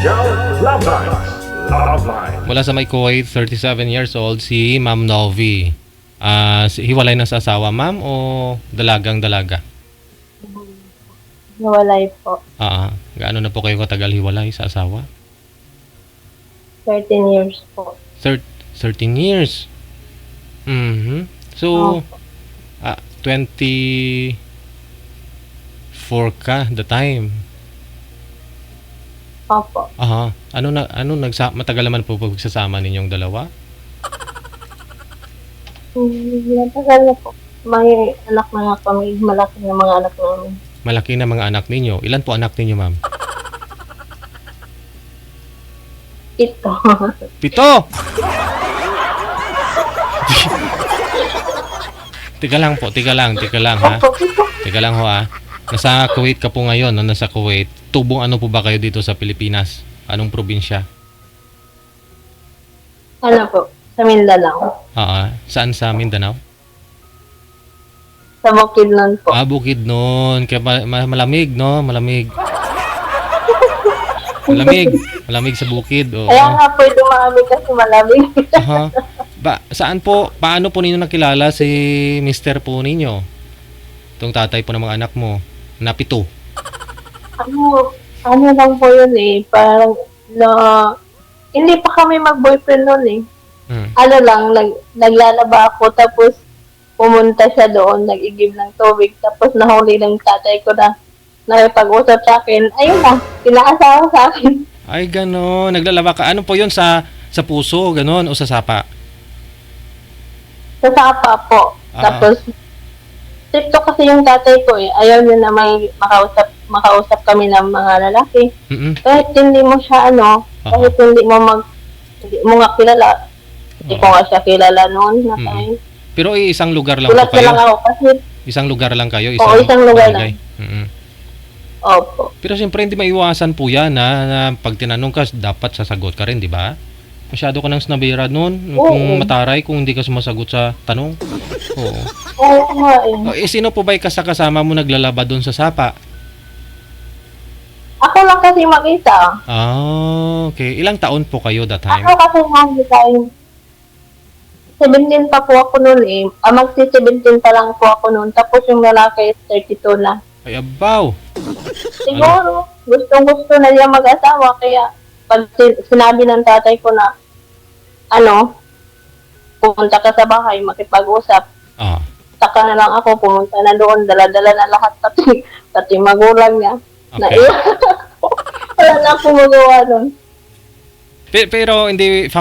Love Lines. Love Lines. Mula sa may Kuwait, 37 years old, si Ma'am Novi. Hiwalay na sa asawa, ma'am, o dalagang-dalaga? Nawalay po. Gaano na po kayo katagal hiwalay sa asawa? 13 years po. 13 years. So, 24 ka the time. Opo. Matagal naman po pagsasama ninyong dalawa? Natagal na po. May anak na nga kami. Malaki na mga anak namin. Malaki na mga anak ninyo. Ilan po anak ninyo, ma'am? Ito. 7! Tika lang ha. Teka lang ho ha. Nasa Kuwait ka po ngayon, no? Nasa Kuwait. Tubong ano po ba kayo dito sa Pilipinas? Anong probinsya? Ano po? Sa Mindanao. Saan sa Mindanao? Sa Bukidnon po. Bukidnon. Kaya malamig, no? Malamig sa bukid. Oo. Kaya nga po dumami kasi malamig. Saan po, paano po ninyo nakilala si Mr. po ninyo? Itong tatay po ng mga anak mo, na 7. Ano lang po yun eh. Parang, hindi pa kami mag-boyfriend noon eh. Ano lang, naglalaba ako, tapos pumunta siya doon, nag-igib ng tubig, tapos nahuli ng tatay ko na nakipag-usap sa akin. Ayun na, pinaasawa sa akin. Ay, gano'n. Naglalaba ka. Ano po yun, sa puso, gano'n, o sa sapa? Sa sapa po. Tapos, stricto kasi yung tatay ko eh. Ayaw niya na may makausap kami ng mga lalaki. Kahit hindi mo siya kahit hindi mo nga kilala. Hindi ko nga siya kilala noon na time. Pero isang lugar lang Gulat po kayo? Lang ako kasi. Isang lugar lang kayo? Isang lugar barangay lang. Opo. Pero siyempre hindi maiwasan po yan na pag tinanong ka, dapat sasagot ka rin, di ba? Masyado ka nang snabira noon. Kung mataray, kung hindi ka sumasagot sa tanong. Oo. Oo nga eh. Sino po ba kasama mo naglalaba doon sa sapa? Ako lang kasi mag-isa. Okay. Ilang taon po kayo that time? Ako kasi mag-isa 17 pa po ako noon eh. Magsi-17 pa lang po ako noon. Tapos yung lalaki is 32 na. Ay, abaw! Siguro, gustong-gusto na niya mag-asawa. Kaya, pag sinabi ng tatay ko na, pumunta ka sa bahay, makipag-usap. Saka na lang ako, pumunta na doon, dala-dala na lahat, pati magulang niya. Okay. Wala na akong magawa doon. Pero hindi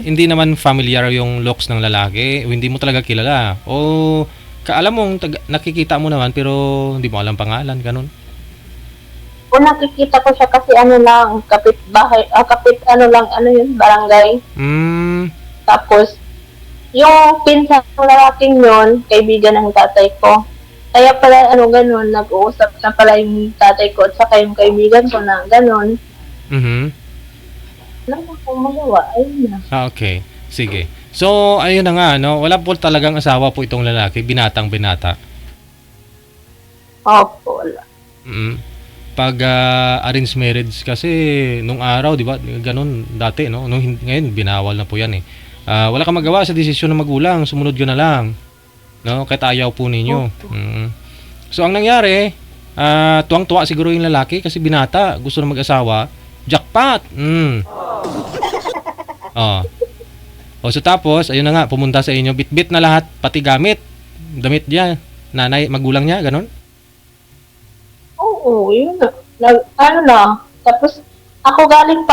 hindi naman familiar yung looks ng lalaki. Hindi mo talaga kilala. O alam mo, nakikita mo naman pero hindi mo alam pangalan, ganun. O nakikita ko siya kasi kapit bahay, barangay. Tapos, yung pinsan ng lalaking yun, kaibigan ng tatay ko. Kaya pala, ganun, nag-uusap na pala yung tatay ko at saka yung kaibigan ko na ganun. Wala na akong magawa, ayun na. Okay. Sige. So, ayun na nga, no? Wala po talagang asawa po itong lalaki, binatang-binata. Opo, wala. Pag arranged marriage kasi, nung araw, di ba, ganun dati, no? Ngayon, binawal na po yan eh. Wala kang magawa sa desisyon ng magulang, sumunod ka na lang. No? Kahit ayaw po ninyo. So, ang nangyari, tuwang-tuwa siguro yung lalaki kasi binata, gusto na mag-asawa. Jackpot! So tapos, ayun na nga, pumunta sa inyo, bit-bit na lahat, pati gamit. Damit niya, nanay, magulang niya, ganun? Oo, yun na. Tapos, galing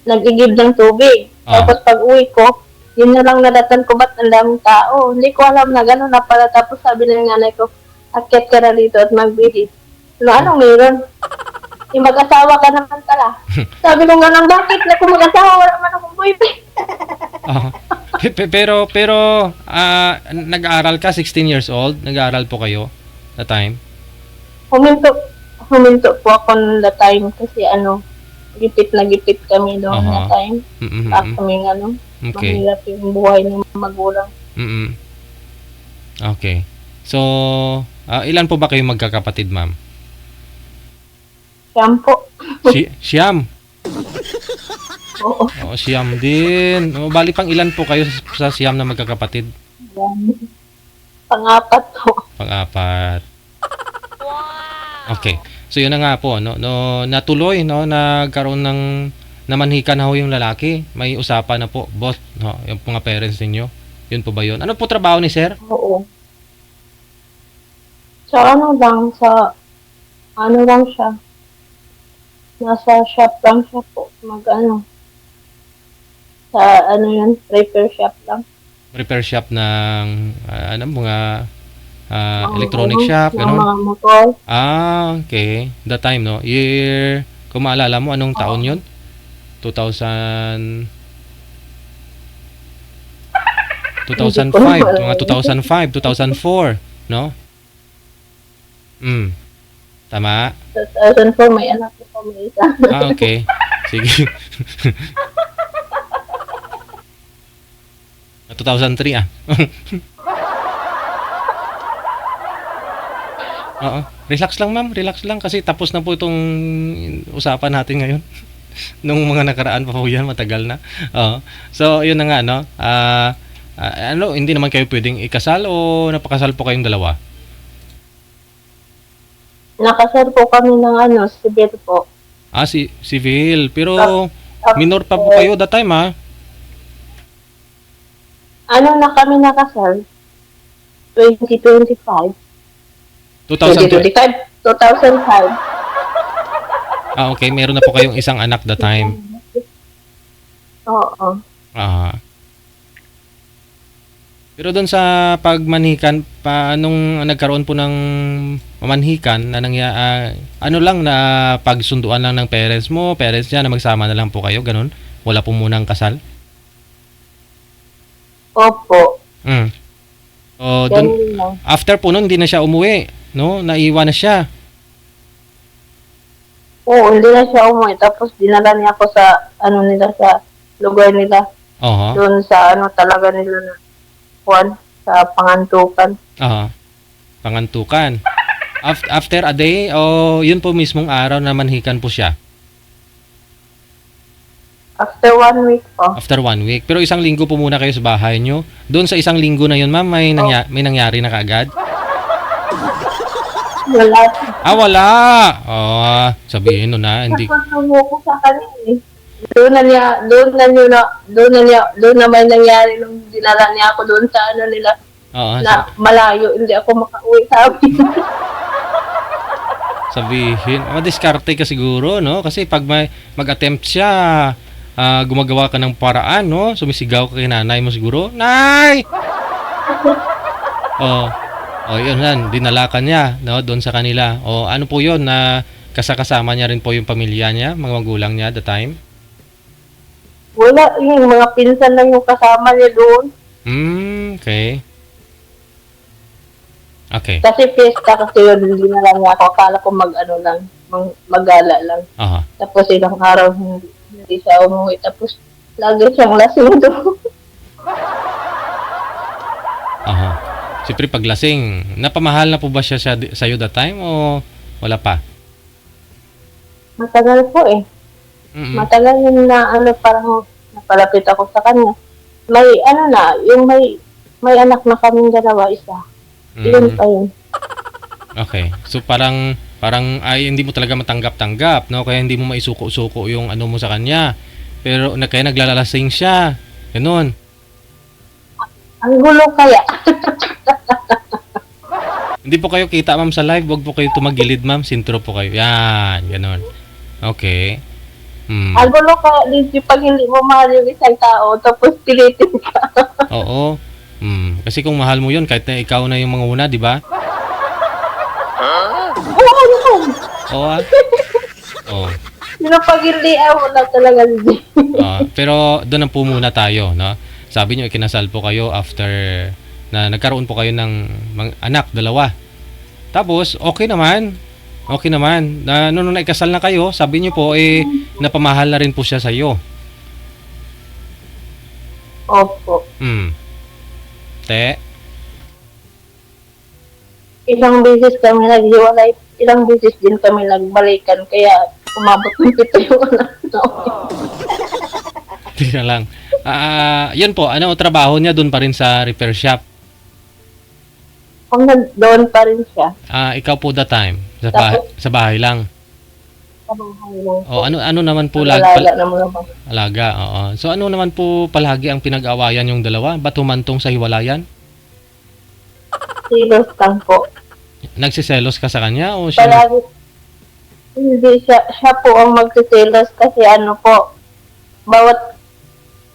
nag-igib ng tubig. Tapos pag uwi ko, yun na lang nadatan ko, ba't ang daming tao? Hindi ko alam na gano'n na pala. Tapos sabi ng nanay ko, akyat ka na dito at magbihis. Anong meron? Yung mag-asawa ka naman pala. Sabi ko nga lang, bakit na kung mag-asawa, wala man akong boyfriend. Pero nag-aaral ka, 16 years old? Nag-aaral po kayo that time? Huminto po ako that time kasi gipit na gipit kami doon na time. Kaming okay. Mahirap yung buhay ng magulang. Okay. So, ilan po ba kayo magkakapatid, ma'am? Shampoo. Siyam. Oo. Oo, siyam din. O, bali pang ilan po kayo sa siyam na magkakapatid? Yan. Pang-apat po. Pang-apat. Okay. So yun na nga po, no, natuloy, no, nagkaroon ng namanhikan na ho yung lalaki. May usapan na po, boss, no, yung mga parents ninyo. Yun po ba yun? Ano po trabaho ni sir? Oo. Sa ano lang siya. Nasa shop lang siya po. Sa repair shop lang. Repair shop ng mga electronic Oo, shop, ng ganun. mga motor. Okay. That time, no? Year, kung maalala mo, anong taon yun? 2005, mga 2005, 2004, no? Tama? 2004, may anak ko pa may isa. Okay. Sige. 2003 Oo. Relax lang ma'am, relax lang kasi tapos na po itong usapan natin ngayon. Nung mga nakaraan pa po yan, matagal na. Oo. So, yun na nga, no? Hindi naman kayo pwedeng ikasal o napakasal po kayong dalawa? Nakasal po kami ng civil po. Civil. Pero minor pa po kayo that time, ha? Na kami nakasal? 2025. 2005. 2005. Okay. Meron na po kayong isang anak that time. Oo. Pero doon sa pagmanhikan, nung nagkaroon po ng mamanhikan, na na pagsunduan lang ng parents niya na magsama na lang po kayo, ganun? Wala po munang kasal? Opo. So, Ganun lang. after po nun, hindi na siya umuwi, no? Naiwan na siya. Oo, hindi na siya umuwi. Tapos dinala niya ako sa sa lugar nila. Doon sa talaga nila na sa Pangantukan. Pangantukan. After a day o yun po mismong araw na manhikan po siya? After 1 week po. After 1 week. Pero isang linggo po muna kayo sa bahay nyo. Doon sa isang linggo na yun, ma'am, may nangyari na kaagad? Wala. Wala! Sabihin nun na, hindi. Nagpatumo ko sa kanila eh. Doon na may nangyari nung dinala niya ako doon sa nila. Na malayo, hindi ako makauwi sabi. Sabihin, madiskarte ka siguro, no? Kasi pag mag-attempt siya, gumagawa ka ng paraan, no? Sumisigaw ka kay nanay mo siguro, Nay! Yun yan, dinala ka niya, no? Doon sa kanila. Ano po yun, na kasama niya rin po yung pamilya niya, mga magulang niya at the time? Wala, yung mga pinsan lang yung kasama niya doon. Okay. Okay. Kasi fiesta kasi yun, hindi na lang niya ako. Akala ko mag-gala lang. Tapos ilang araw hindi siya umuwi. Tapos lagi siyang lasing doon. Siyempre paglasing, napamahal na po ba siya sa'yo that time o wala pa? Matagal po eh. Matagal yun na parang napalapit ako sa kanya. May may anak na kaming dalawa, isa. Yun pa yun. Okay. So parang ay hindi mo talaga matanggap-tanggap, no? Kaya hindi mo maisuko-suko yung ano mo sa kanya. Pero kaya naglalalasing siya. Ganun. Ang gulo kaya. Hindi po kayo kita, ma'am, sa live. Huwag po kayo tumagilid, ma'am. Sintro po kayo. Yan. Ganun. Okay. Ang gulo kaya dito pag hindi mo mahal yung isang tao tapos pilitin ka. Oo. Kasi kung mahal mo yun, kahit na ikaw na yung mga una, di ba? Oo. Pag hindi, wala talaga. Pero doon na po muna tayo, no? Sabi niyo, ikinasal po kayo after na nagkaroon po kayo ng anak, dalawa. Tapos, okay naman. Nung naikasal na kayo, sabi niyo po, napamahal na rin po siya sa iyo. Opo. Te? Ilang beses kami naghiwalay, ilang beses din kami nagbalikan, kaya umabot ng 7 yung anak namin. Tingnan lang. Yun po, ano trabaho niya doon pa rin sa repair shop? Kung doon pa rin siya, Ikaw po that time, sa bahay lang. sa bahay lang. O ano naman po Nag-alaga naman ako. alaga, oo. So ano naman po palagi ang pinag-awayan yung dalawa? Ba't humantong sa hiwalayan? Silos lang po. Nagsiselos ka sa kanya o siya? Palagi, hindi siya po ang magsiselos kasi ano po, bawat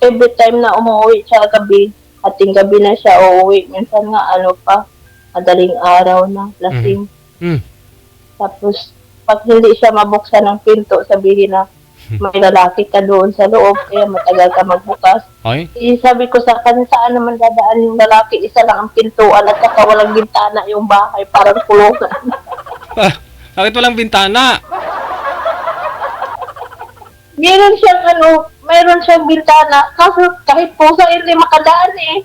every time na umuwi siya gabi, ating gabi na siya uuwi. Minsan nga ano pa, madaling araw na, lasing. Tapos, pag hindi siya mabuksan ng pinto, sabihin na may lalaki ka doon sa loob, kaya matagal ka magbukas. Okay? Sabi ko sa kanya, saan naman dadaan yung lalaki? Isa lang ang pintuan at saka walang bintana yung bahay, parang kulungan. Bakit walang bintana? Mayroon siyang bintana, kaso kahit pusa hindi makadaan eh.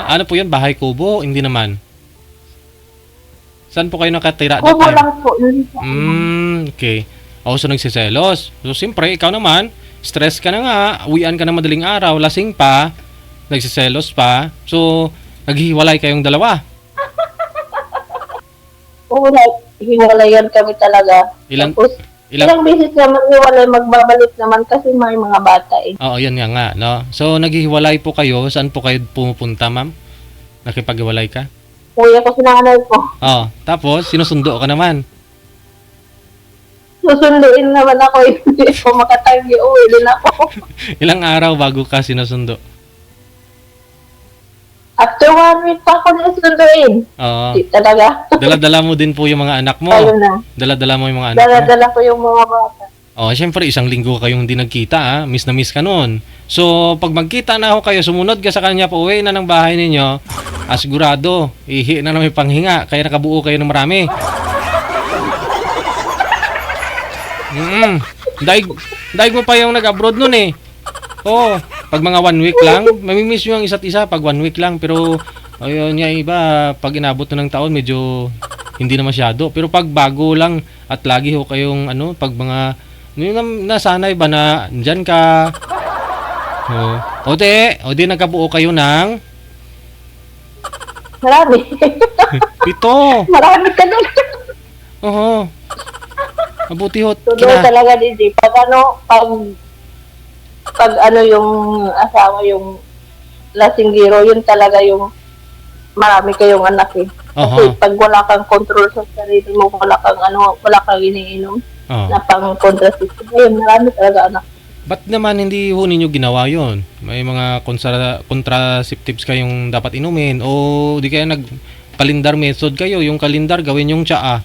Ano po yun? Bahay kubo? Hindi naman. Saan po kayo nakatira that Kubo time? lang po. Okay. So nagsiselos. So siyempre, ikaw naman, stress ka na nga, uwian ka na madaling araw, lasing pa, nagsiselos pa. So, naghihiwalay kayong dalawa. Oo, hiwalayan kami talaga. Tapos, ilang beses naman hiwalay, magbabalik naman kasi may mga bata eh. Oo, yan nga, no? So, naghihiwalay po kayo. Saan po kayo pumupunta, ma'am? Nakipaghiwalay ka? Kuya ko sinanay ko. Tapos, sinusundo ka naman. Susunduin naman ako, hindi ko makatagi, uwi din ako. Ilang araw bago ka sinusundo? After 1 week pa ako nasunduin. Oo. Hindi talaga. Dala-dala mo din po yung mga anak mo. Ayun na. Dala-dala mo yung mga anak mo. Dala-dala ko yung mga bata. Siyempre, 1 linggo kayong hindi nagkita, Miss na miss ka nun. So, pag magkita na ako kayo, sumunod ka sa kanya, pauwi na ng bahay ninyo, sigurado, ihi na may panghinga, kaya nakabuo kayo ng marami. Daig mo pa yung nag-abroad nun eh. Pag mga 1 week lang, mamimiss nyo ang isa't isa pag 1 week lang, pero ayun nga iba, pag inabot na ng taon, medyo hindi na masyado. Pero pag bago lang at lagi ho kayong pag mga nasanay ba na dyan ka, o di nagkabuo kayo ng Marami. 7. Marami ka na. Mabuti ho. Tuloy talaga, DJ. Pag yung asawa, yung lasinggero, yun talaga yung marami kayong anak eh. Kasi pag wala kang control sa sarili mo, wala kang iniinom na pang contraceptive, ayun, marami talaga anak. Ba't naman hindi ho ninyo ginawa yon? May mga contraceptives kayong dapat inumin o di kaya nag-kalendar method kayo, yung kalendar gawin yung tsaa.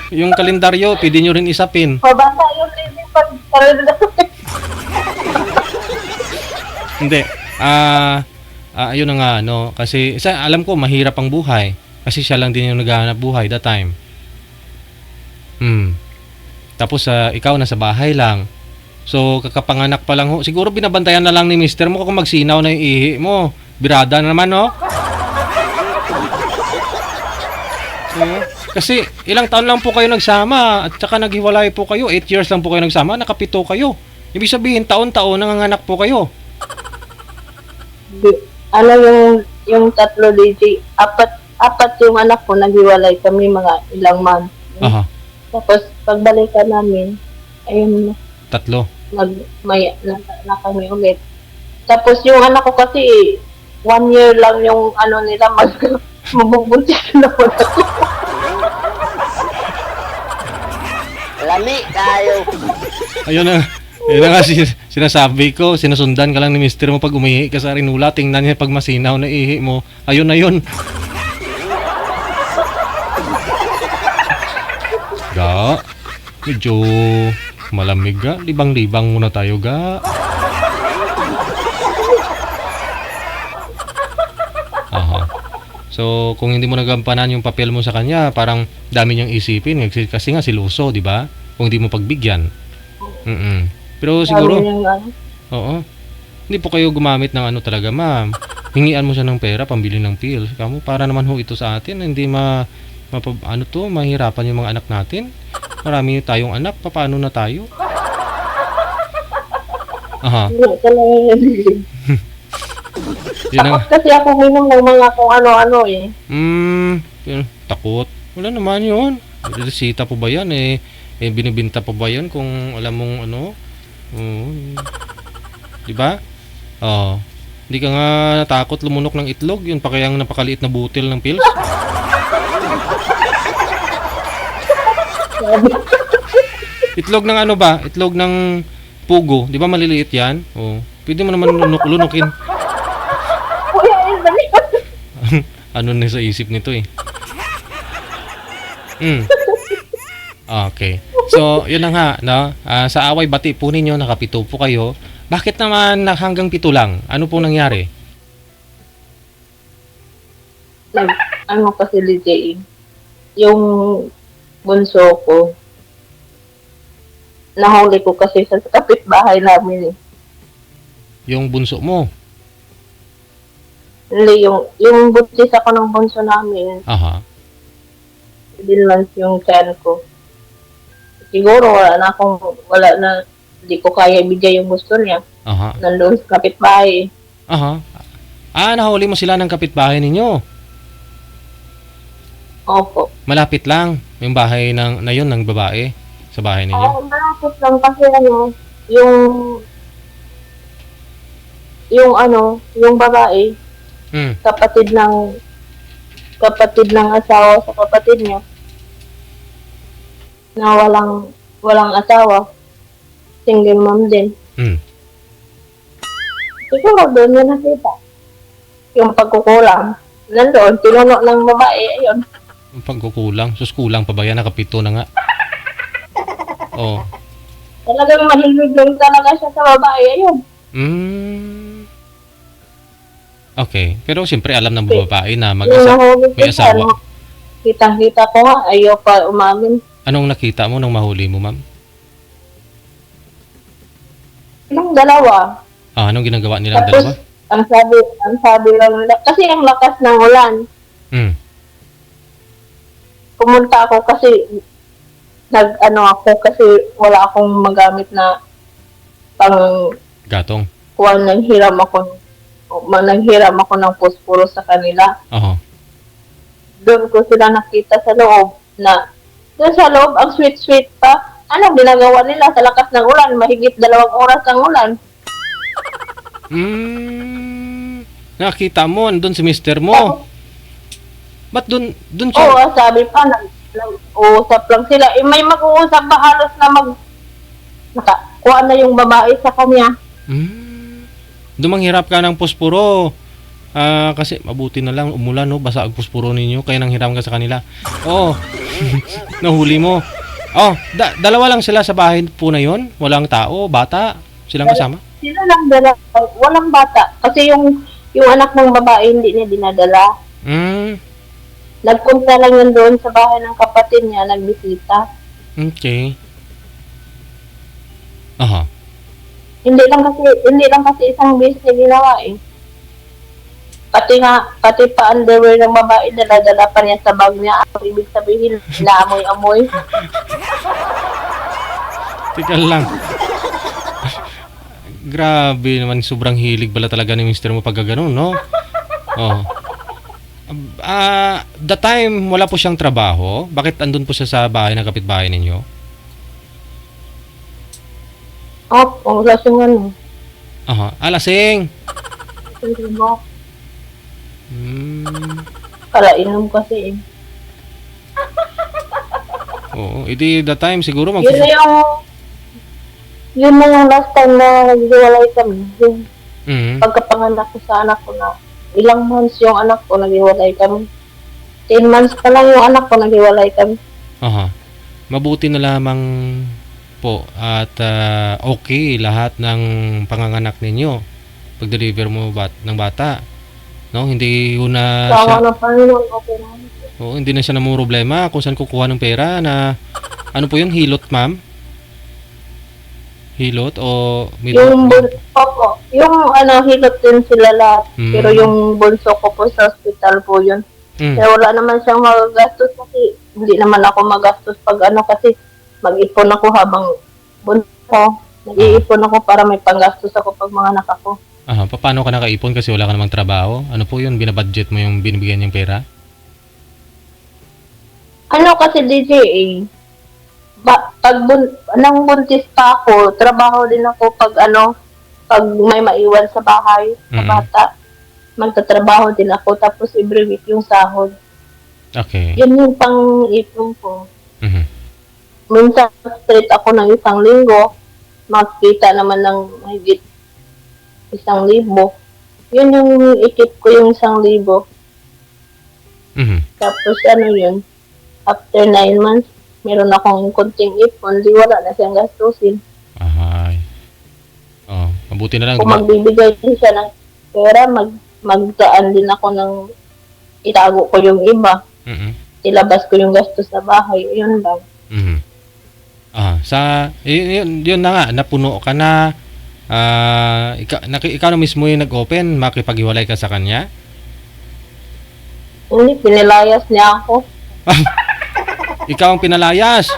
Yung kalendaryo, pwede nyo rin isapin. Mabasa yung TV pag Hindi. Ayun na nga, kasi alam ko, mahirap ang buhay. Kasi siya lang din yung naghahanap buhay that time. Tapos, ikaw nasa bahay lang. So, kakapanganak pa lang ho. Siguro binabantayan na lang ni mister mo kung magsinaw na yung ihi mo. Birada na naman, no? Kasi ilang taon lang po kayo nagsama at saka naghiwalay po kayo. 8 years lang po kayo nagsama, nakapito kayo. Ibig sabihin, taon-taon nanganganak po kayo. Yung tatlo, DJ, apat yung anak ko, naghiwalay kami mga ilang months. Tapos, pagbalikan namin, ayun, 3. na kami ulit. Tapos, yung anak ko kasi, 1 year lang yung nila, mabubuntis na po. Lami tayo. Ayun na. Yun na nga sinasabi ko, sinusundan ka lang ni mister mo pag umihi ka sa rinula, tingnan niya pag masinaw na ihi mo. Ayun na yun. Medyo malamig ga. Libang-libang muna tayo ga. So, kung hindi mo nagampanan yung papel mo sa kanya, parang dami niyang isipin. Kasi nga siluso, di ba? Kung hindi mo pagbigyan. Pero siguro, Hindi po kayo gumamit ng ano talaga, ma'am. Hingian mo siya ng pera, pambili ng pills. Kamu, para naman ho ito sa atin, hindi mahirapan yung mga anak natin. Marami tayong anak, paano na tayo? Aha. Hindi talaga yun. Yun ang, Takot kasi ako minum ng mga kung ano-ano eh. yun, takot. Wala naman yun. Resita po ba yan binibinta po ba yan kung alam mong ano? Diba? Hindi ka nga natakot lumunok ng itlog, yun pa kayang napakaliit na butil ng pills. Itlog ng ano ba? Itlog ng pugo, 'di ba maliliit 'yan? Pwede mo naman lunukin. Kuya, yun ba yun? Ano na sa isip nito eh. Okay. So, yun na nga, no? Sa away bati po ninyo, nakapito po kayo. Bakit naman hanggang 7 lang? Ano po nangyari? Ano kasi DJ, yung bunso ko, nahuli ko kasi sa kapitbahay namin eh. Yung bunso mo? Hindi, yung buntis ako ng bunso namin, Aha. 7 months yung tiyan ko. Siguro wala na, hindi ko kaya ibigay yung gusto niya. Aha. Nandun sa kapitbahay. Aha. Nahuli mo sila ng kapitbahay ninyo. Opo. Malapit lang yung bahay na yun ng babae sa bahay ninyo. Malapit lang kasi yung babae, kapatid ng asawa sa kapatid niya na walang asawa, single mom din. Siguro doon niya nakita yung pagkukulang. Nandoon, tinuno ng babae, ayun. Yung pagkukulang. Sus, kulang pa ba yan? Nakapito na nga. Talagang mahilig lang talaga siya sa babae, ayun. Okay. Pero siyempre alam ng babae na may asawa. Kitang-kita ko nga, ayaw pa umamin. Anong nakita mo nang mahuli mo, ma'am? Yung dalawa. Anong ginagawa nilang Tapos, dalawa? ang sabi lang nila, kasi ang lakas ng ulan. Pumunta ako kasi, kasi wala akong magamit na pang Gatong. nanghiram ako ng posporo sa kanila. Doon ko sila nakita sa loob na, doon sa loob, ang sweet-sweet pa. Anong ginagawa nila sa lakas ng ulan? Mahigit 2 oras ang ulan. Nakita mo, andun si mister mo. Ba't dun siya? Oo, sabi pa, nag-uusap lang sila. May mag-uusap ba halos na nakakuha na yung babae sa kanya. Dumanghirap ka ng posporo. Kasi mabuti na lang umulan, no? Basa ang posporo ninyo, kaya nang hiram ka sa kanila. Nahuli mo. Dalawa lang sila sa bahay po na yon? Walang tao, bata? Silang kasama? Sila lang dala. Walang bata. Kasi yung anak ng babae hindi niya dinadala. Nagpunta lang yun doon sa bahay ng kapatid niya, nagbisita. Okay. Hindi lang kasi isang beses na ginawa eh. Pati pa underwear ng babae, dala-dala pa niya sa bag niya. Ang ibig sabihin, naamoy-amoy. Teka lang. Grabe naman, sobrang hilig pala talaga ni mister mo pag gano'n, no? The time, wala po siyang trabaho. Bakit andun po siya sa bahay ng kapitbahay ninyo? Lasing ano. Lasing! Kalainom kasi eh. Edi the time siguro Yun na yung last time na naghiwalay kami. Pagkapanganak ko sa anak ko na ilang months yung anak ko naghiwalay kami. 10 months pa lang yung anak ko naghiwalay kami. Mabuti na lamang po at okay lahat ng panganganak ninyo pag-deliver mo ng bata. No, hindi na siya. Hindi na siya problema kung saan kukuha ng pera na ano po yung hilot, ma'am? Hilot o Yung opo, yung hilot din sila lahat. Mm. Pero yung bunso ko po sa hospital po yun. Mm. Kaya wala naman siyang magagastos kasi hindi naman ako magastos pag kasi mag-ipon ako habang bunso. Nag-iipon ako para may panggastos ako pag mga anak ako. Paano ka nakaipon kasi wala ka namang trabaho? Ano po yun? Binabudget mo yung binibigyan niyang pera? Kasi DJ nang buntis pa ako, trabaho din ako pag pag may maiwan sa bahay, sa Mm. bata. Magtatrabaho din ako tapos every week yung sahod. Okay. Yun yung pang-ipon ko. Mhm. Minsan straight ako ng 1,000, makikita naman ng mahigit 1,000. Yun yung ikip ko yung 1,000. Mhm. Tapos yun, after 9 months, meron akong konting ipon, di wala na siyang gastusin. Ay. Mabuti na lang. Kung magbibigay din siya ng pera, magdaan din ako ng itago ko yung iba. Mhm. Ilabas ko yung gastos sa bahay. Yun lang. Mhm. Yun na nga, napuno ka na, ikaw na mismo yung nag-open, makipaghiwalay ka sa kanya? Hindi, pinilayas niya ako. Ikaw ang pinalayas.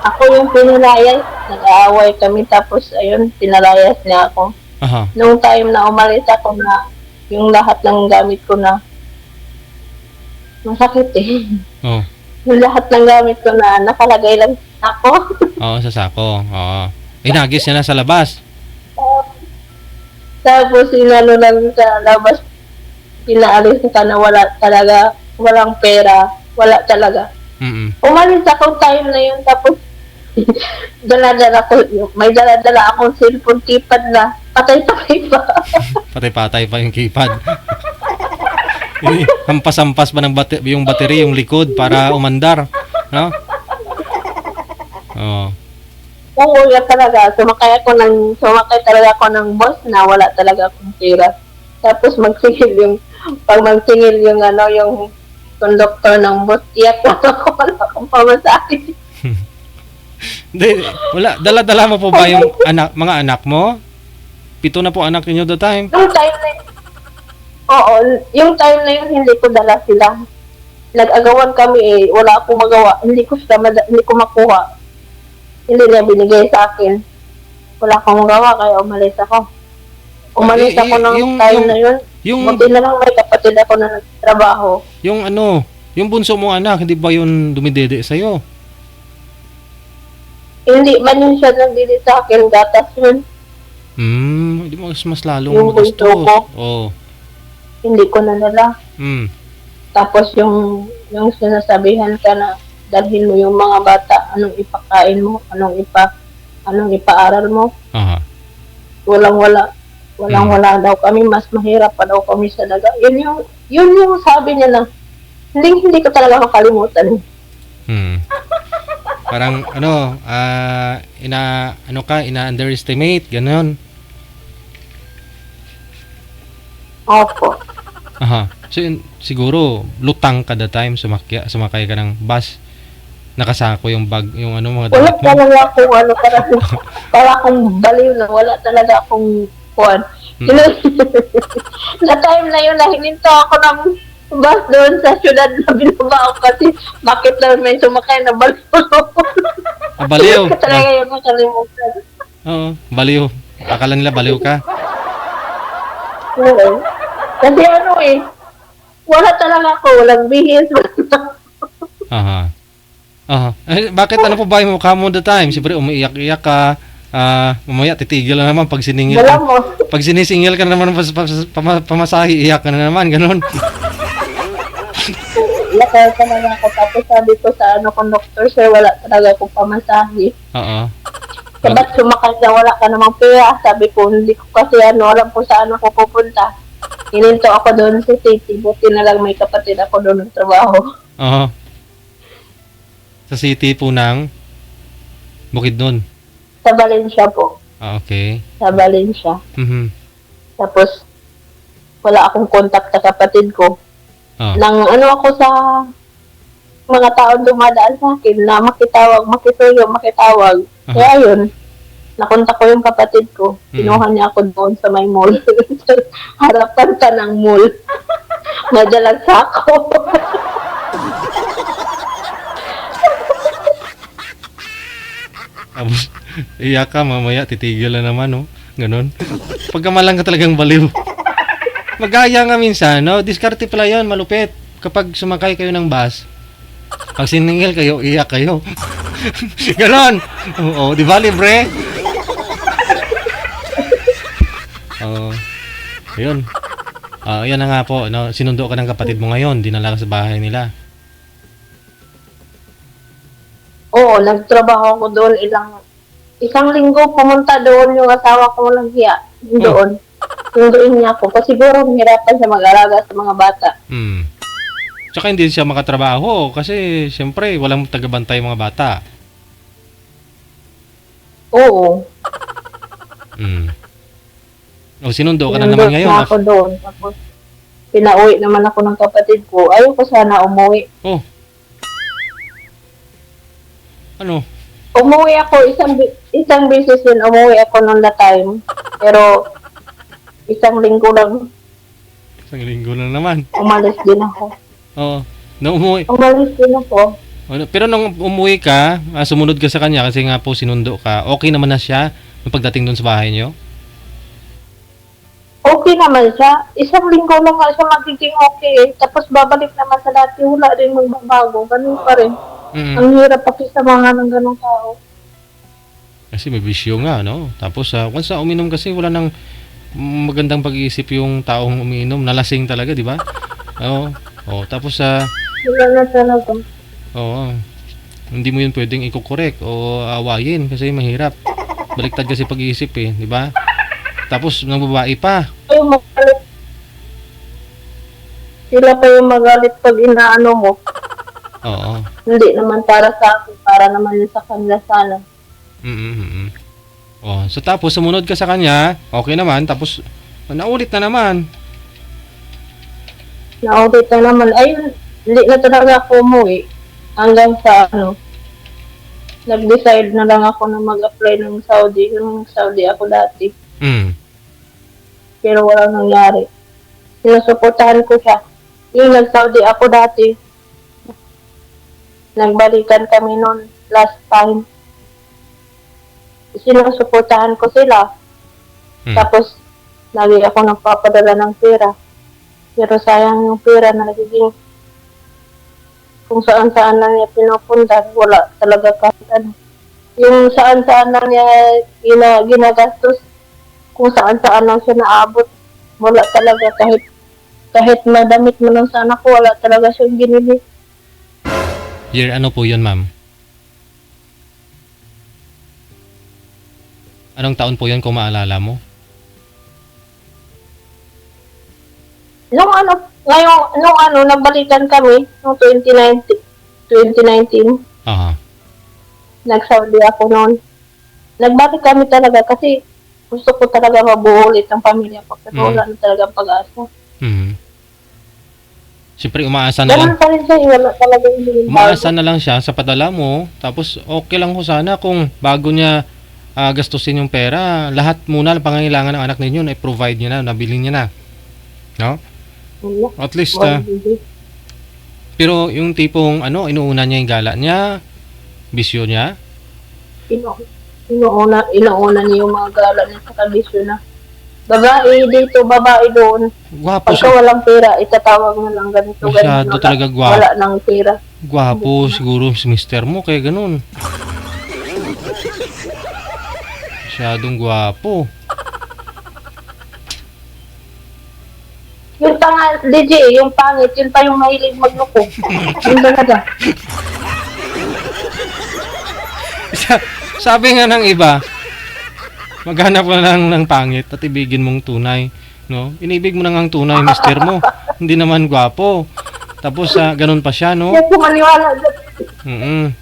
Ako yung pinilayas. Nag-aaway kami tapos pinalayas niya ako. Aha. Nung time na umalis ako na yung lahat ng gamit ko na masakit Oh. Yung lahat ng gamit ko na nakalagay lang ako. Oo, sa sako. Oo. Inagis niya na sa labas. Tapos inano lang sa labas, pinaalis ka na walang pera, wala talaga. Mhm. Umalis ako time na yun, tapos may dala-dala akong cellphone keypad na patay-patay pa. Patay-patay pa yung keypad. Hampas-hampas pa ng yung battery, yung likod para umandar, no? Oo. Oo, yan talaga. Sumakay talaga ako ng bus na wala talaga akong pera. Tapos pag magsingil yung yung conductor ng bus, iyak na ako, wala akong pamasahe. Hindi, wala. Dala-dala mo po ba yung mga anak mo? 7 na po anak niyo the time. Yung time na yun, hindi ko dala sila. Nag-agawan kami wala akong magawa. Hindi ko makuha. Hindi niya binigay sa akin. Wala akong magawa, kaya umalis ako. Umalis ako ng time na yun. Buti na lang may kapatid ako na nagtrabaho. Yung bunso mong anak, hindi ba yun dumidede sa'yo? Hindi man yun siya nagdili sa akin, gatas yun. Hindi mas lalong Yung bunso magastos. ko. Oo. Hindi ko na dala. Tapos yung sinasabihan ka na dalhin mo yung mga bata, anong ipakain mo, anong ipaaral mo. Aha. Walang-wala daw kami, mas mahirap pa daw kami sa daga. Yun yung sabi niya na hindi ko talaga makalimutan. Parang ina-underestimate, ganun. Opo. Aha. So, siguro, lutang ka the time, sumakay ka ng bus, nakasako yung bag, yung mga Wala damit mo. talaga akong para akong baliw na wala talaga akong kuwan. Na time na yun, hininto ako ng bus doon sa syudad na binaba ako kasi bakit lang may sumakay na baliw. Baliw. Hindi ko talaga yun makalimutan. Oo, baliw. Akala nila baliw ka. Oo. Kasi wala talaga ako, walang bihis. Aha. Bakit ano po ba yung mukha mo the time? Siyempre, umiiyak-iyak ka. Mamaya, titigil na naman pag siningil Wala ka. mo. Pag sinisingil ka na naman pamasahe, iyak ka na naman, ganun. Lakay talaga ako. Tapos sabi ko sa conductor, sir, wala talaga akong pamasahe. Oo. Sabat sumakay na wala ka namang pera. Sabi ko, hindi ko kasi alam po saan ako pupunta. Hininto ako doon sa city. Buti na lang may kapatid ako doon ng trabaho. Oo. Sa city po ng Bukidnon. Sa Valencia po. Okay. Sa Valencia. Mhm. Tapos, wala akong contact sa kapatid ko. Oh. Nang ako sa mga tao dumadaan sa akin na makitawag, makisuyo, makitawag. Kaya yun, nakunta ko yung kapatid ko. Kinuha niya ako doon sa may mall. Harapan ka ng mall. Madalag sa ako. Tapos, iyak ka, mamaya, titigil na naman, no? Ganon. Pagkamalang ka talagang baliw. Magaya nga minsan, no? Diskarte pala yun, malupit. Kapag sumakay kayo ng bus, pag siningil kayo, iyak kayo. Ganon. Oo, di ba, libre? Oo. Ayun. Yan na nga po, no? Sinundo ka ng kapatid mo ngayon, dinala ka sa bahay nila. Oo, nagtrabaho ako doon isang linggo pumunta doon yung asawa ko walang hiya. Doon. Sunduin niya ako. Kasi siguro mahirapan siya mag-alaga sa mga bata. Tsaka hindi siya makatrabaho kasi siyempre walang tagabantay mga bata. Oo. O sinundo ka na naman ngayon. Na ako doon. Tapos pinauwi naman ako ng kapatid ko. Ayaw ko sana umuwi. Oh. Ano? Umuwi ako, isang beses din umuwi ako noon na time. Pero, isang linggo lang, Isang linggo na naman. umalis din ako. Oo. Nung umuwi. Umalis din ako. Pero nung umuwi ka, sumunod ka sa kanya kasi nga po sinundo ka, okay naman na siya nung pagdating doon sa bahay niyo? Okay naman siya. Isang linggo lang nga siya magiging okay. Tapos babalik naman sa dati, wala rin magbabago. Ganun pa rin. Ang hirap pakisamahan ng ganong tao. Kasi may bisyo nga, no? Tapos, once na uminom kasi, wala nang magandang pag-iisip yung taong umiinom. Nalasing talaga, di ba? Oo. Tapos, Wala na talaga. oo. Hindi mo yun pwedeng i-correct o awayin kasi mahirap. Baliktad kasi pag-iisip eh, di ba? Tapos, ng babae pa. Yung magalit. Sila pa yung magalit pag inaano mo. Oo. Hindi naman para sa akin, para naman yun sa kanila sana. Oh, so tapos sumunod ka sa kanya, okay naman, tapos naulit na naman. Naulit na naman. Ayun, hindi na talaga ako umuwi. Hanggang sa nag-decide na lang ako na mag-apply ng Saudi. Yung Saudi ako dati. Pero walang nangyari. Sinusuportahan ko siya. Yung nag-Saudi ako dati, nagbalikan kami noon last time. Sinusuportahan ko sila. Tapos, lagi ako nagpapadala ng pera. Pero sayang yung pera na nagiging kung saan-saan na niya pinupunta, wala talaga kahit ano. Yung saan-saan na niya ginagastos, kung saan-saan lang siya naabot, wala talaga kahit madamit mo lang sa anak ko, wala talaga siyang ginili. Year ano po yun, ma'am? Anong taon po yun kung maalala mo? Nung nagbalikan kami, noong 2019, Aha. nag-Saudi ako noon. Nagbalik kami talaga kasi gusto ko talaga mabuo ulit ang pamilya ko. Kasi wala na talaga pag-asa. Siyempre, umaasa na lang. Ganun pa rin siya, wala talaga yung Umaasa na lang siya sa padala mo. Tapos, okay lang ho sana kung bago niya gastusin yung pera, lahat muna ng pangangailangan ng anak ninyo na i-provide niya na, nabili niya na. No? At least, pero yung tipong, inuuna niya yung gala niya, bisyo niya. Inuuna niya yung mga gala niya sa kabisyo na. Babae dito, babae doon. Gwapo Pagka siya. walang pera, itatawag mo lang ganito. Masyado talaga gwapo. Wala nang pera. Gwapo siguro si mister mo, kaya ganun. Masyadong gwapo. Yung DJ, yung pangit, yun pa yung mahilig magloko. Yun talaga. Sabi nga ng iba, maghanap ka lang ng pangit at ibigin mong tunay, no? Inibig mo na ang tunay, mister mo. Hindi naman gwapo. Tapos ganun pa siya, no? Kaya kumaniwala doon.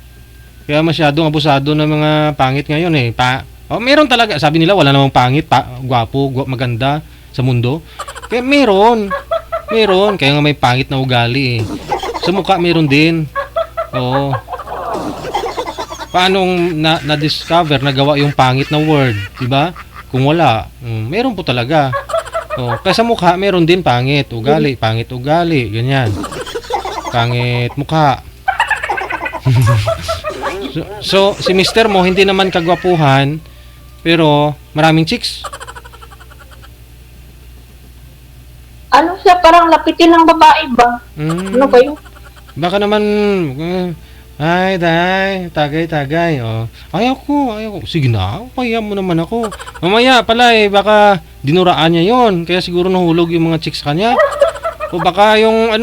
Kaya masyadong abusado ng mga pangit ngayon eh. Meron talaga, sabi nila wala namang pangit, gwapo, maganda sa mundo. Kaya meron. Kaya nga may pangit na ugali eh. Sa mukha meron din. Oo. Paanong na-discover, nagawa yung pangit na word, di ba? Kung wala, meron po talaga. Oh, kaya sa mukha, meron din pangit ugali, ganyan. Pangit mukha. So, si mister mo, hindi naman kagwapuhan, pero maraming chicks. Ano siya, parang lapitin ng babae ba? Ano ba yun? Baka naman, ay, day, tagay. Oh. Ayaw ko. Sige na, pahiya mo naman ako. Mamaya pala baka dinuraan niya yon. Kaya siguro nahulog yung mga chicks kanya. O baka yung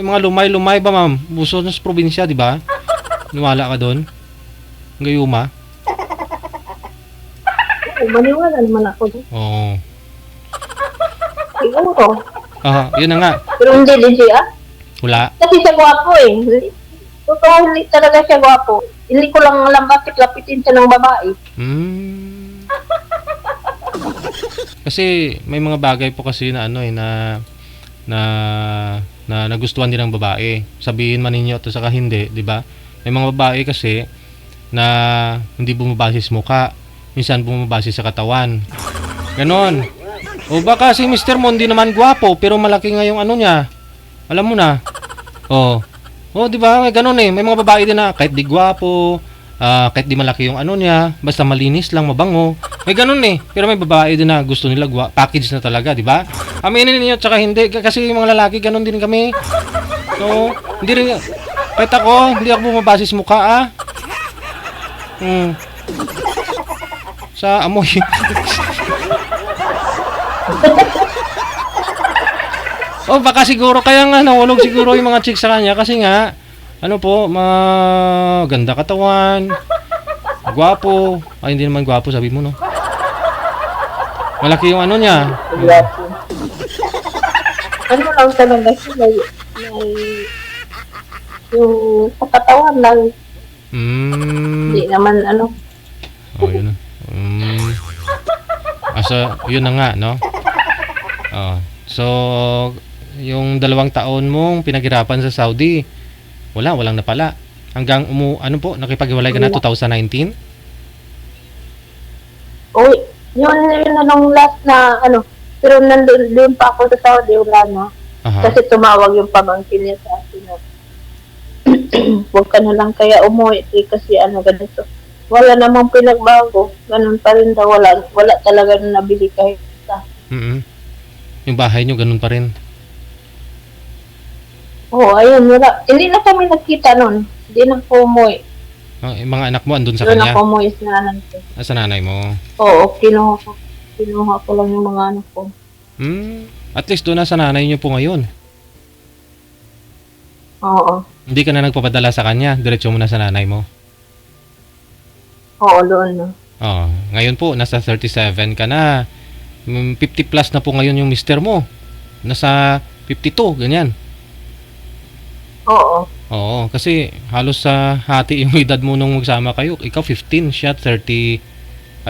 mga lumay ba, ma'am? Buso na sa probinsya, di ba? Niwala ka doon? Gayuma? Oo, maniwala naman ako doon. Oo. Siguro. Yun na nga. Pero hindi din siya. Wala. Kasi siya gwapo eh. Totoo, hindi talaga siya gwapo. Hindi ko lang alam bakit lapitin siya ng babae. Kasi may mga bagay po kasi na na nagustuhan din ng babae. Sabihin man ninyo to saka hindi, di ba? May mga babae kasi na hindi bumabase sa mukha, minsan bumabase sa katawan. Ganon. O baka si Mr. Mo hindi naman gwapo pero malaki nga yung niya. Alam mo na. Di ba? May ganon eh. May mga babae din na kahit di gwapo, kahit di malaki yung niya, basta malinis lang, mabango. May ganon eh. Pero may babae din na gusto nila package na talaga, di ba? Aminin niyo tsaka hindi kasi yung mga lalaki ganon din kami. So, hindi rin kahit ako, hindi ako bumabase sa mukha Sa amoy. Baka siguro kaya nga nahulog siguro yung mga chicks sa kanya kasi nga maganda katawan, gwapo. Ay, hindi naman gwapo, sabi mo, no? Malaki yung niya. Gwapo. Ano lang talaga siya, may yung katawan lang. Hindi naman yun na. Yun na nga, no? So, yung 2 taon mong pinaghirapan sa Saudi, walang napala. Hanggang nakipaghiwalay ka na 2019? Yun na nung last na pero nandun pa ako sa Saudi, wala na. Kasi tumawag yung pamangkin niya sa akin na huwag ka na lang kaya umuwi kasi ganito. Wala namang pinagbago. Ganun pa rin daw. Wala talaga na nabili kahit isa. Yung bahay nyo, ganun pa rin? Ayun. Wala. Hindi na kami nagkita nun. Hindi na po umuwi. Yung mga anak mo andun sa Doon kanya? Doon ako umuwi sa nanay ko. Sa nanay mo? Oo, kinuha ko lang yung mga anak ko. At least doon na sa nanay nyo po ngayon? Oo. Hindi ka na nagpapadala sa kanya? Diretso mo na sa nanay mo? Oo, doon na. Ngayon po, nasa 37 ka na. 50 plus na po ngayon yung mister mo. Nasa 52, ganyan. Oo. Kasi halos sa hati yung edad mo nung magsama kayo. Ikaw 15, siya 30.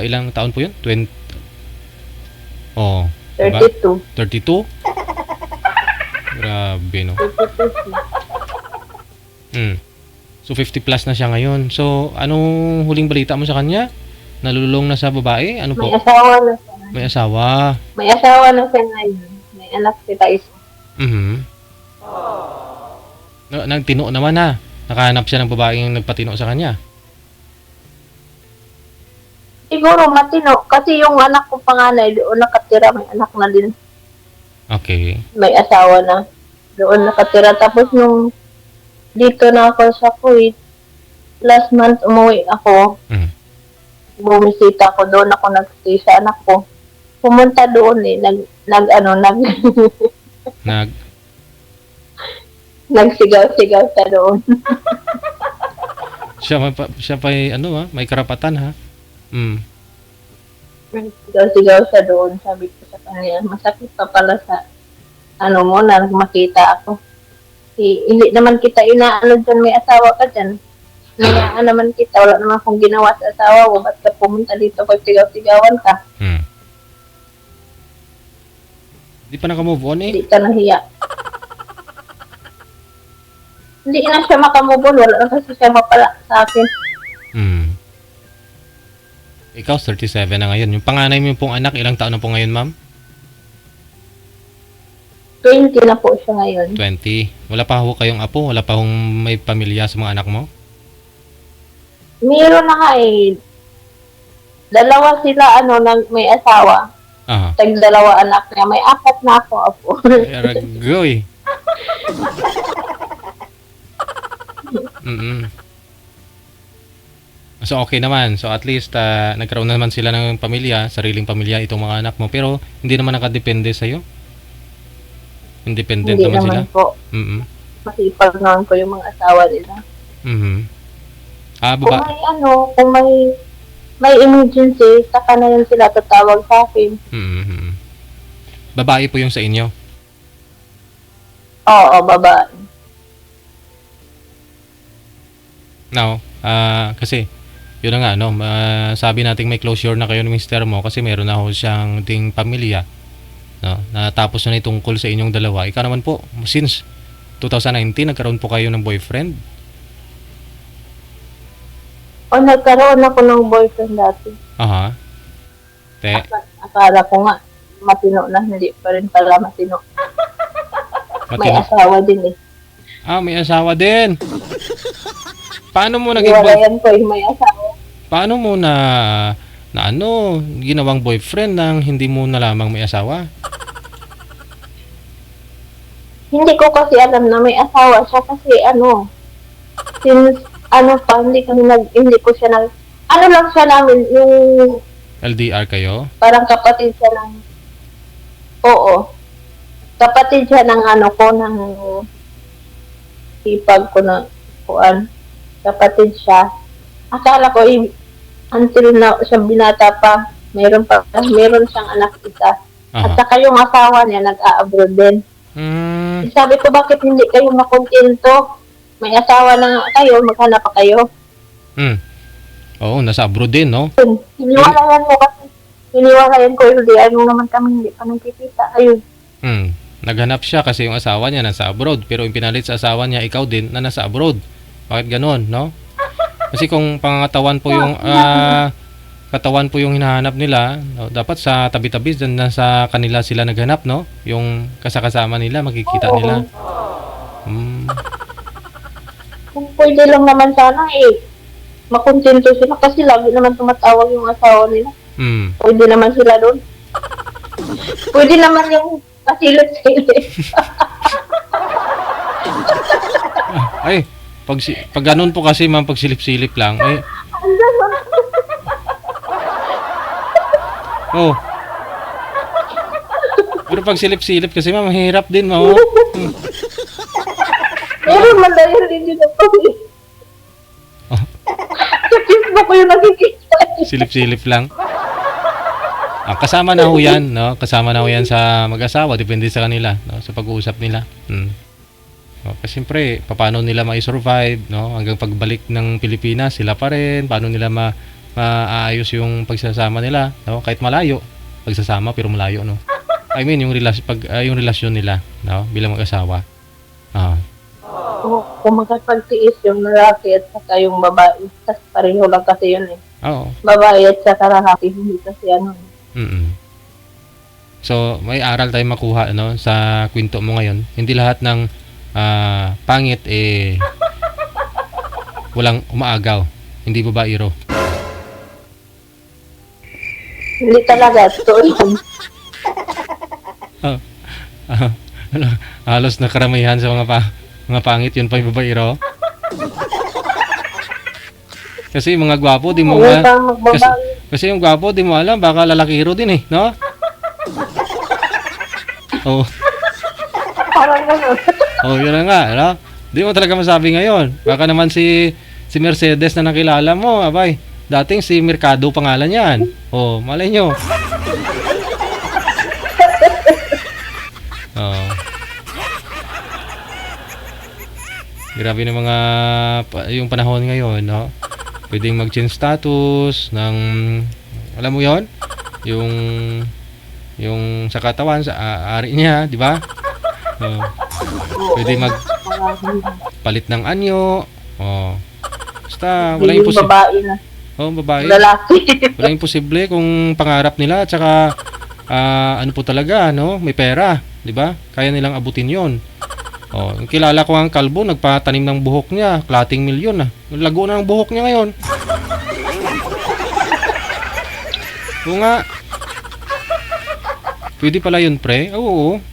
Ilang taon po yun? 20. 32. Diba? 32? Grabe, no? 32. So 50 plus na siya ngayon. So anong huling balita mo sa kanya? Nalulong na sa babae? Ano po? May asawa na siya. May asawa. May asawa na siya ngayon. May anak sila isa. Nagtino naman na. Nakahanap siya ng babaeng nagpatino sa kanya. Siguro matino. Kasi yung anak ko panganay, doon nakatira. May anak na din. Okay. May asawa na. Doon nakatira. Tapos nung dito na ako sa Kuwait, last month umuwi ako. Bumisita ako doon. Ako nag-stay sa anak ko. Pumunta doon nagsigaw-sigaw sa doon. siya pa may karapatan, ha? Sigaw-sigaw sa doon. Sabi ko sa kanya, masakit pa pala sa na makita ako. Hindi naman kita dyan, may asawa ka dyan. Nayaan naman kita, wala naman akong ginawa sa asawa ko. Ba't ka pumunta dito pag sigaw-sigawan ka? Di pa naka-move on eh? Hindi ka nahiya. hindi na siya makamubon. Wala na kasi siya mapala sa akin. Ikaw, 37 na ngayon. Yung panganay mo pong anak, ilang taon na po ngayon, ma'am? 20 na po siya ngayon. 20. Wala pa ho kayong apo? Wala pa hong may pamilya sa mga anak mo? Meron na nga eh. Dalawa sila, may asawa. Aha. Tag-dalawa anak niya. May 4 na ako, apo. Aragoy. So okay naman. So at least nagkaroon naman sila ng pamilya, sariling pamilya itong mga anak mo. Pero hindi naman nakadepende sa'yo? Independent Hindi naman sila? naman po. Masipag naman po yung mga asawa nila. Kung may emergency, saka na yun sila tatawag sa akin. Babae po yung sa inyo? Oo, babae. Now, kasi yun na nga, sabi nating may closure na kayo ng mister mo kasi meron na ho siyang ding pamilya. No? Natapos na itungkol sa inyong dalawa. Ikaw naman po, since 2019, nagkaroon po kayo ng boyfriend? Nagkaroon ako ng boyfriend dati. Aha. Akala ko nga, matino na, hindi pa rin pala matino. May asawa din eh. May asawa din. Paano mo naging Iwalayan ko yung may asawa. Paano mo ginawang boyfriend nang hindi mo nalamang may asawa? Hindi ko kasi alam na may asawa siya kasi since hindi ko siya lang siya namin, yung LDR kayo? parang kapatid siya kapatid siya ng ng ipag ko na kuan. Kapatid siya. Akala ko, until na siya binata pa, meron siyang anak isa. Aha. At saka yung asawa niya, nag-a-abroad din. Sabi ko, bakit hindi kayo makontento? May asawa na nga kayo, maghanap pa kayo. Oo, nasa abroad din, no? Hiniwalayan ko, hindi naman kami, hindi pa nagkikita. Ayun. Naghanap siya kasi yung asawa niya nasa abroad, pero yung pinalit sa asawa niya, ikaw din na nasa abroad. Bakit ganon, no? Kasi kung pangatawan po yung katawan po yung hinahanap nila, no? Dapat sa tabi-tabi dyan na sa kanila sila naghanap, no? Yung kasama nila, makikita nila. Kung pwede lang naman sana makontento sila kasi lagi naman tumatawag yung asawa nila. Pwede naman sila doon. Pwede naman yung pasilip-silip. Ay, pag ganun po kasi ma'am, pag silip-silip lang, Pero pag silip-silip kasi ma'am, mahirap din, ma'am. Pero malayan din yun ako. Sa Facebook ko yung nakikita. Silip-silip lang. Kasama na ho yan, no? Kasama na ho yan sa mag-asawa, depende sa kanila, no? Sa pag-uusap nila. Kasi siyempre, paano nila ma-survive, no? Hanggang pagbalik ng Pilipinas, sila pa rin, paano nila maayos yung pagsasama nila, no? Kahit malayo, pagsasama pero malayo, no? I mean, yung relasyon nila, no? Bilang mag-asawa. Kung magkapagtiis yung lalaki at saka yung babae, kasi pareho lang kasi yun eh. Oo. Babae at saka lalaki, hindi kasi So, may aral tayong makuha, no? Sa kwento mo ngayon. Hindi lahat ng pangit walang umaagaw. Hindi babaero. Hindi talaga. Totoo yun. Halos na karamihan sa mga pangit yun pa yung babaero. Kasi mga gwapo, di mo kasi yung gwapo, di mo alam, baka lalakiro din no? Parang gano'n. Yun na nga, no? Di mo talaga masabi ngayon. Baka naman si Mercedes na nakilala mo, abay. Dating si Mercado pangalan yan. Malay nyo. Grabe na yung panahon ngayon, no? Pwedeng mag-change status ng, alam mo yon, yung sa katawan, sa ari niya, di ba? palit ng anyo. Oh. Basta wala Yung imposible. babae na. Oh, babae. Lalaki. Wala imposible kung pangarap nila at saka ano po talaga, no? May pera, 'di ba? Kaya nilang abutin 'yon. Oh, yung kilala ko ang kalbo, nagpatanim ng buhok niya, klating milyon na. Lago na ng buhok niya ngayon. Oo nga. Pwede pala yun, pre. Oo.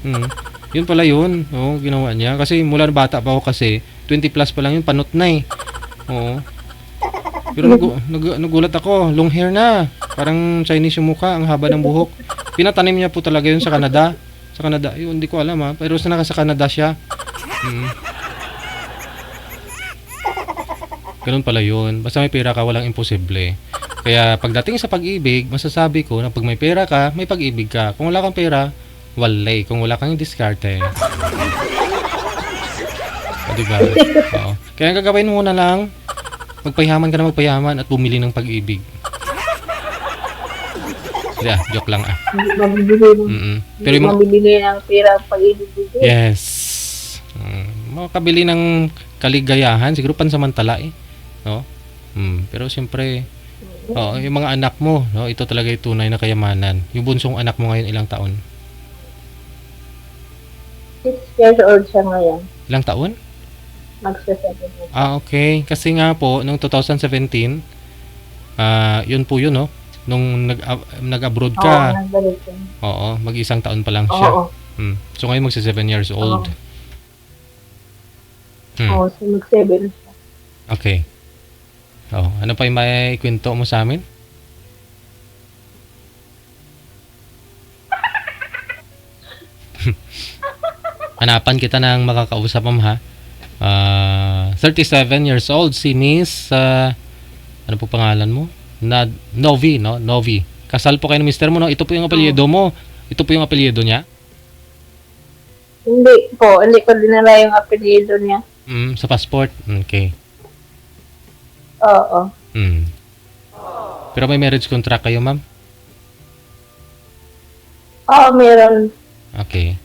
Yun pala yun. Oo, ginawa niya. Kasi mula na bata pa ako kasi, 20 plus pa lang yun, panot na eh. Oo. Pero nagulat ako, long hair na. Parang Chinese yung mukha, ang haba ng buhok. Pinatanim niya po talaga yun sa Canada. Sa Canada, yun, hindi ko alam ha. Pero sa Canada siya. Ganun pala yun. Basta may pera ka, walang imposible. Kaya pagdating sa pag-ibig, masasabi ko na pag may pera ka, may pag-ibig ka. Kung wala kang pera, walay. Kung wala kang diskarte. O, diba? Oo. Kaya ang gagawin mo na lang, magpayaman ka na magpayaman at bumili ng pag-ibig. Yeah, joke lang ah. Pero yung mabibili ng pera pag-ibig. yes. Makakabili ng kaligayahan, siguro pansamantala eh. No? Pero siyempre, yung mga anak mo, no, ito talaga yung tunay na kayamanan. Yung bunsong anak mo ngayon, ilang taon? 6 years old siya ngayon. Ilang taon? Magsa-7 Okay. Kasi nga po, noong 2017, yun po yun, no? Nung nag-abroad ka. Oo, nagbalik yun. Oo, mag-isang taon pa lang siya. Oo. So ngayon magsa 7 years old. Oo, so mag-7 siya. Okay. Ano pa yung may kwento mo sa amin? Hanapan kita ng makakausap, ma'am, ha? 37 years old, si Miss, ano po pangalan mo? Novi, no? Novi. Kasal po kayo ng mister mo, no? Ito po yung apelyido mo. Ito po yung apelyido niya? Hindi po, hindi ko dinala yung apelyido niya. Sa passport? Okay. Oo. Pero may marriage contract kayo, ma'am? Oo, meron. Okay.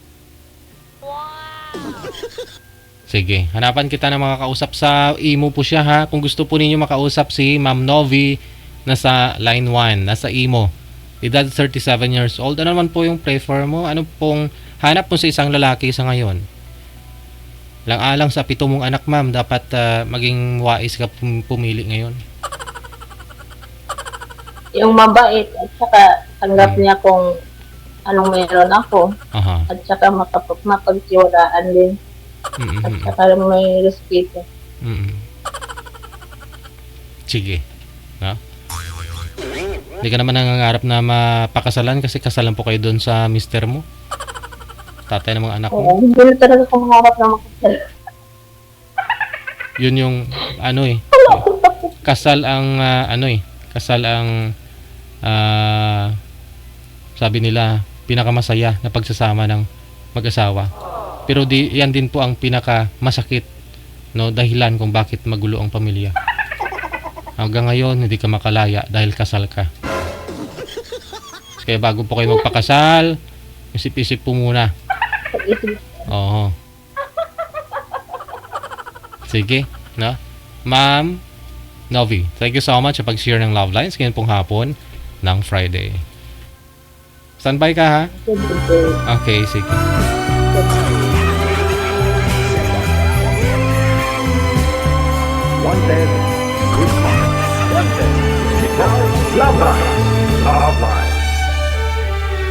Sige, hanapan kita na makakausap sa imo po siya, ha. Kung gusto po ninyo makausap si Ma'am Novi, nasa line 1, nasa imo. Edad 37 years old. Ano naman po yung prefer mo? Ano pong hanap mo sa isang lalaki sa ngayon? Lang-alang sa 7 mong anak, ma'am, dapat maging wais ka pumili ngayon. Yung mabait at saka tanggap niya kung anong meron ako. Aha. At saka mapagtiwalaan din. At saka may respeto. Sige. No? Hindi ka naman nangangarap na mapakasalan kasi kasalan po kayo doon sa mister mo? Tatay ng mga anak mo? Oo, hindi na talaga kung harap na makasal. Yun yung ano eh. Kasal ang kasal ang sabi nila pinakamasaya na pagsasama ng mag-asawa. Pero yan din po ang pinakamasakit, no, dahilan kung bakit magulo ang pamilya. Hanggang ngayon hindi ka makalaya dahil kasal ka. Kaya bago po kayo magpakasal, isip-isip po muna. Oo. Sige, no? Ma'am Novi, thank you so much sa pag-share ng Love Lines ngayon pong hapon ng Friday. Standby ka, ha? Okay, sige. Wanted, good call. Wanted, Love Lines. Love Lines.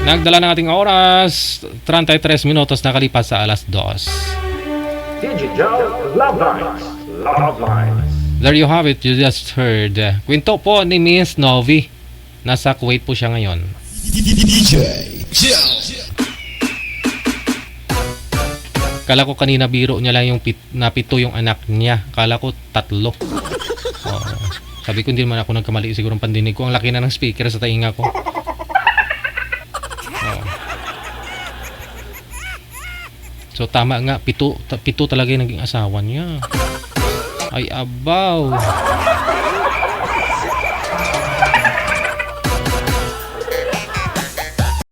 Nagdala ng ating oras, 33 minutos na kalipas sa alas 2. Digital Love Lines. Love Lines. There you have it, you just heard. Kwento po ni Miss Novi. Nasa Kuwait po siya ngayon. Kala ko kanina biro niya lang yung napito yung anak niya. Kala ko 3. Sabi ko hindi naman ako nagkamali, siguro ang pandinig ko. Ang laki na ng speaker sa tainga ko. So tama nga, 7 talaga yung naging asawa niya. Ay abaw.